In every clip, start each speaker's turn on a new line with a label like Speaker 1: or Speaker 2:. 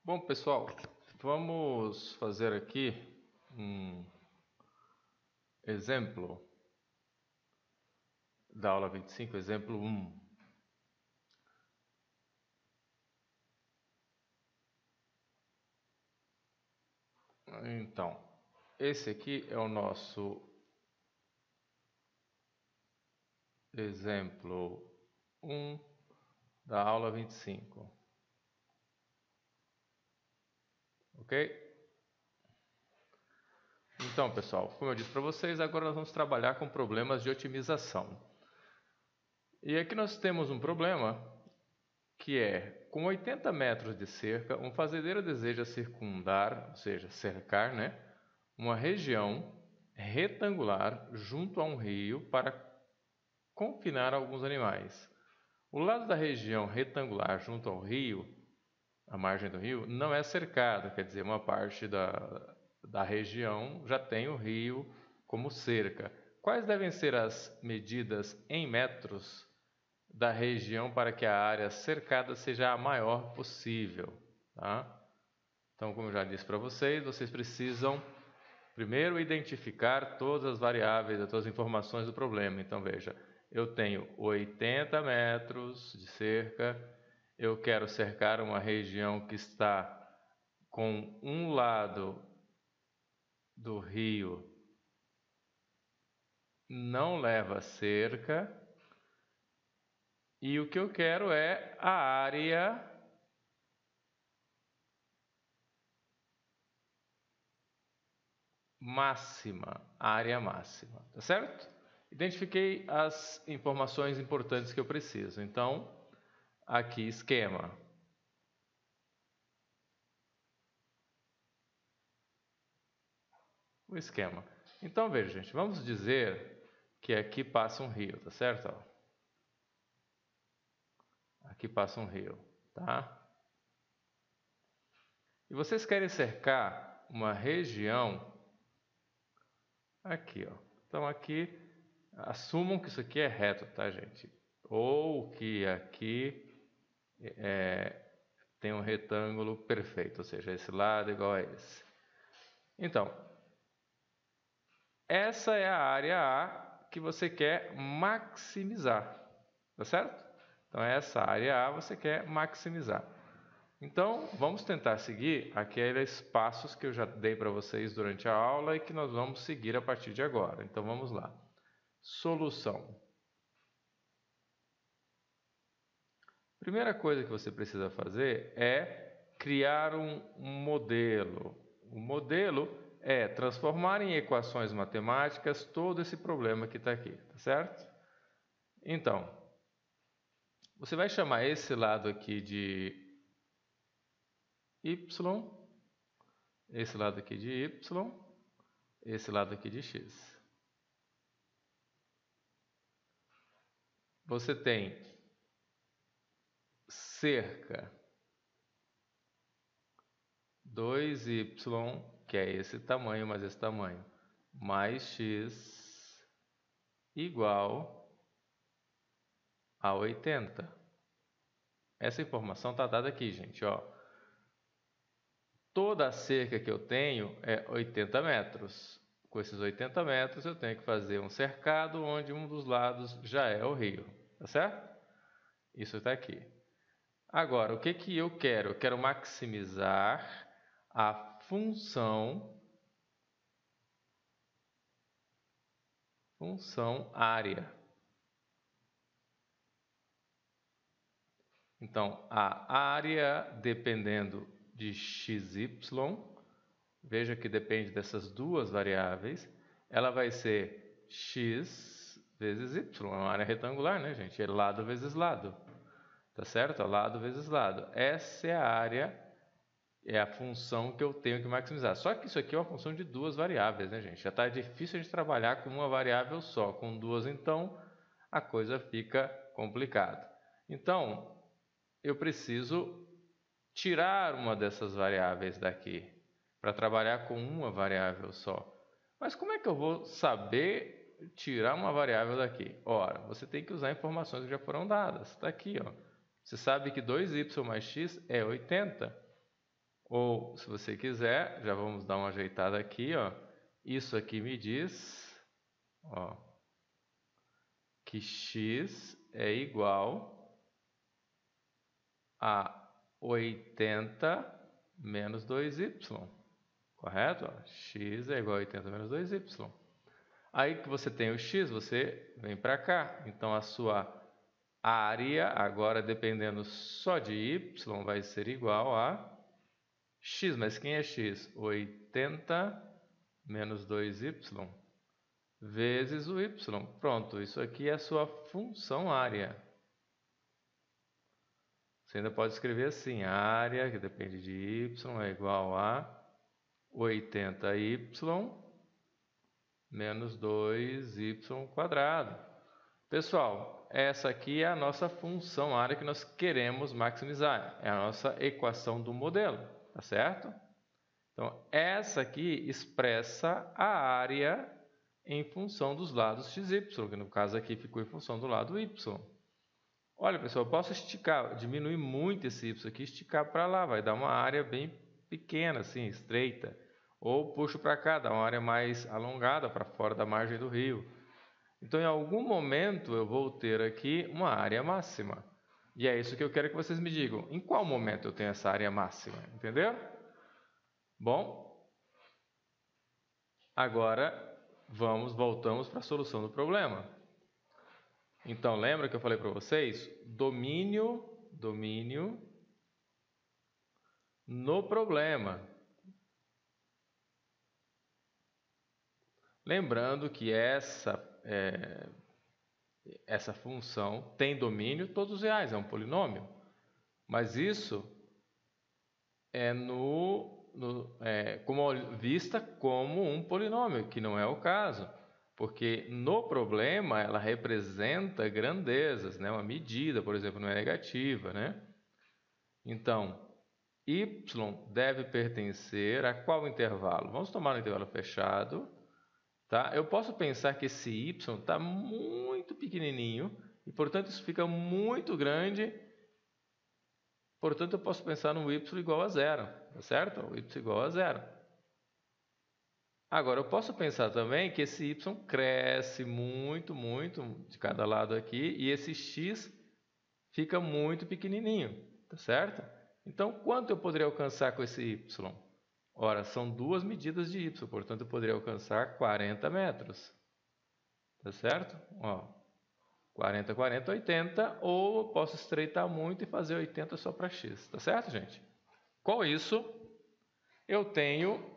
Speaker 1: Bom, pessoal, vamos fazer aqui um exemplo da aula 25, exemplo 1. Então, esse aqui é o nosso exemplo 1 da aula 25. Ok? Então, pessoal, como eu disse para vocês, agora nós vamos trabalhar com problemas de otimização. E aqui nós temos um problema que é, com 80 metros de cerca, um fazendeiro deseja circundar, ou seja, cercar, uma região retangular junto a um rio para confinar alguns animais. O lado da região retangular junto ao rio, a margem do rio, não é cercado, quer dizer, uma parte da região já tem o rio como cerca. Quais devem ser as medidas em metros da região para que a área cercada seja a maior possível? Tá? Então, como eu já disse para vocês precisam primeiro identificar todas as variáveis, todas as informações do problema. Então, veja, eu tenho 80 metros de cerca, eu quero cercar uma região que está com um lado do rio não leva cerca, e o que eu quero é a área máxima, tá certo? Identifiquei as informações importantes que eu preciso. Então, aqui esquema. O esquema. Então, veja, gente, vamos dizer que aqui passa um rio, tá certo? Aqui passa um rio, tá? E vocês querem cercar uma região aqui, ó. Então, aqui, assumam que isso aqui é reto, tá, gente? Ou que aqui tem um retângulo perfeito, ou seja, esse lado igual a esse. Então, essa é a área A que você quer maximizar, tá certo? Então, essa área A você quer maximizar. Então, vamos tentar seguir aqueles passos que eu já dei para vocês durante a aula e que nós vamos seguir a partir de agora. Então, vamos lá. Solução. Primeira coisa que você precisa fazer é criar um modelo. O modelo é transformar em equações matemáticas todo esse problema que está aqui, tá certo? Então, você vai chamar esse lado aqui de y, esse lado aqui de y, esse lado aqui de x. Você tem cerca 2y, que é esse tamanho mais esse tamanho, mais x igual a 80. Essa informação está dada aqui, gente. Ó. Toda a cerca que eu tenho é 80 metros. Com esses 80 metros eu tenho que fazer um cercado onde um dos lados já é o rio. Tá certo? Isso está aqui. Agora, o que que eu quero? Eu quero maximizar a função área. Então, a área, dependendo de xy, veja que depende dessas duas variáveis, ela vai ser x vezes y, é uma área retangular, né, gente? É lado vezes lado, tá certo? É lado vezes lado. Essa é a área, é a função que eu tenho que maximizar. Só que isso aqui é uma função de duas variáveis, né, gente? Já está difícil a gente trabalhar com uma variável só. Com duas, então, a coisa fica complicada. Então, eu preciso tirar uma dessas variáveis daqui para trabalhar com uma variável só. Mas como é que eu vou saber tirar uma variável daqui? Ora, você tem que usar informações que já foram dadas. Está aqui, ó. Você sabe que 2y mais x é 80. Ou, se você quiser, já vamos dar uma ajeitada aqui, ó. Isso aqui me diz, ó, que x é igual a 80 menos 2y. Correto? Ó, x é igual a 80 menos 2y. Aí que você tem o x, você vem para cá. Então, a sua área, agora dependendo só de y, vai ser igual a x. Mas quem é x? 80 menos 2y vezes o y. Pronto, isso aqui é a sua função área. Você ainda pode escrever assim, a área, que depende de y, é igual a 80y menos 2y². Pessoal, essa aqui é a nossa função área que nós queremos maximizar. É a nossa equação do modelo, tá certo? Então, essa aqui expressa a área em função dos lados x, y, que no caso aqui ficou em função do lado y. Olha, pessoal, eu posso esticar, diminuir muito esse y aqui, esticar para lá, vai dar uma área bem pequena, assim, estreita. Ou puxo para cá, dá uma área mais alongada para fora da margem do rio. Então, em algum momento, eu vou ter aqui uma área máxima. E é isso que eu quero que vocês me digam. Em qual momento eu tenho essa área máxima? Entenderam? Bom, agora voltamos para a solução do problema. Então, lembra que eu falei para vocês? Domínio no problema. Lembrando que essa função tem domínio todos os reais, é um polinômio. Mas isso é vista como um polinômio, que não é o caso. Porque no problema ela representa grandezas, né? Uma medida, por exemplo, não é negativa, né? Então, y deve pertencer a qual intervalo? Vamos tomar um intervalo fechado. Tá? Eu posso pensar que esse y está muito pequenininho e, portanto, isso fica muito grande. Portanto, eu posso pensar no y igual a zero, tá certo? O y igual a zero. Agora, eu posso pensar também que esse y cresce muito, muito de cada lado aqui e esse x fica muito pequenininho, tá certo? Então, quanto eu poderia alcançar com esse y? Ora, são duas medidas de y, portanto, eu poderia alcançar 40 metros. Tá certo? Ó, 40, 40, 80, ou eu posso estreitar muito e fazer 80 só para x. Tá certo, gente? Com isso, eu tenho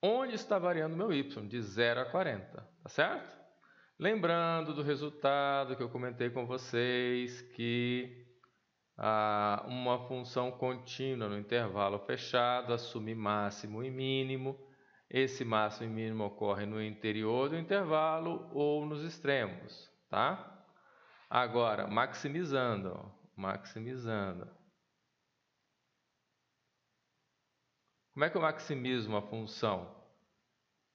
Speaker 1: onde está variando meu y, de 0 a 40. Tá certo? Lembrando do resultado que eu comentei com vocês, que uma função contínua no intervalo fechado assume máximo e mínimo. Esse máximo e mínimo ocorre no interior do intervalo ou nos extremos, tá? Agora, maximizando. Como é que eu maximizo uma função?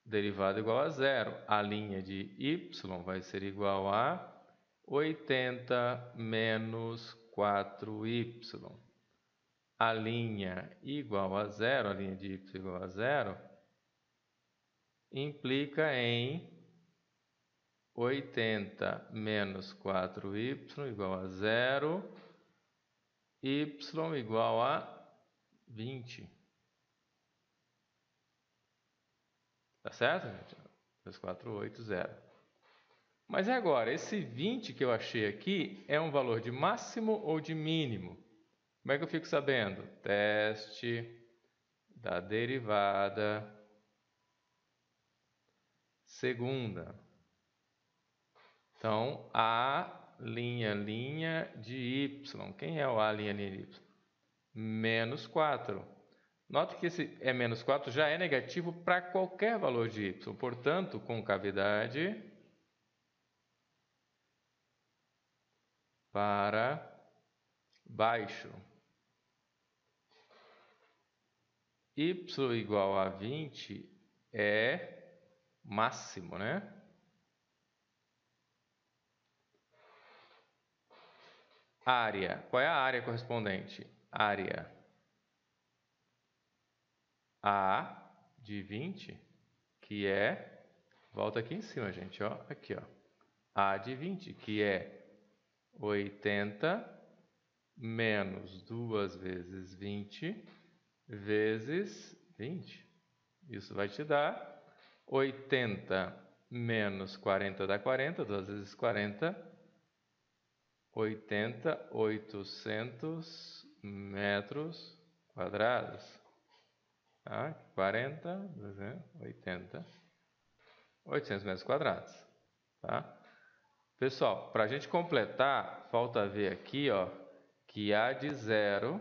Speaker 1: Derivada igual a zero. A linha de y vai ser igual a 80 menos 4y. A linha igual a zero, a linha de y igual a zero, implica em 80 menos 4y igual a zero, y igual a 20. Tá certo, gente? 2, 4, 8, 0. Mas e agora? Esse 20 que eu achei aqui é um valor de máximo ou de mínimo? Como é que eu fico sabendo? Teste da derivada segunda. Então, A', linha de y. Quem é o A', linha de y? Menos 4. Note que esse menos 4 já é negativo para qualquer valor de y. Portanto, concavidade para baixo. Y igual a 20 é máximo, né? Área. Qual é a área correspondente? Área. A de 20, que é... Volta aqui em cima, gente. Ó, aqui, ó. A de 20, que é 80 menos 2 vezes 20 vezes 20. Isso vai te dar 80 menos 40 dá 40, 2 vezes 40, 800 metros quadrados. Tá? 40, 80, 800 metros quadrados. Tá? Pessoal, para a gente completar, falta ver aqui, ó, que A de 0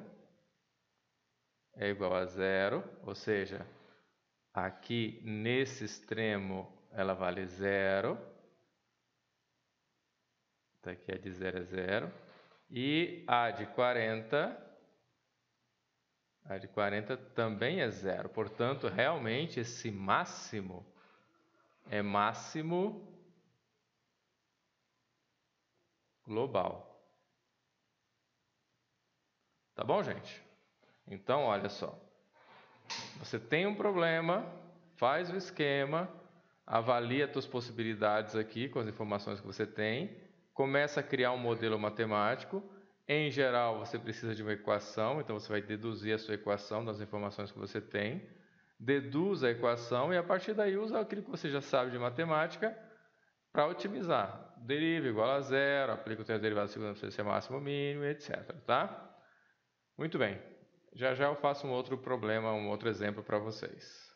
Speaker 1: é igual a 0, ou seja, aqui nesse extremo ela vale 0. Então aqui A de 0 é 0. E A de 40 também é 0. Portanto, realmente esse máximo é máximo global. Tá bom, gente? Então, olha só. Você tem um problema, faz o esquema, avalia as suas possibilidades aqui com as informações que você tem, começa a criar um modelo matemático. Em geral, você precisa de uma equação, então você vai deduzir a sua equação das informações que você tem. Deduz a equação e a partir daí usa aquilo que você já sabe de matemática para otimizar. Deriva igual a 0, aplica o teste derivado de segunda potência máximo mínimo, etc. Tá? Muito bem. Já já eu faço um outro problema, um outro exemplo para vocês.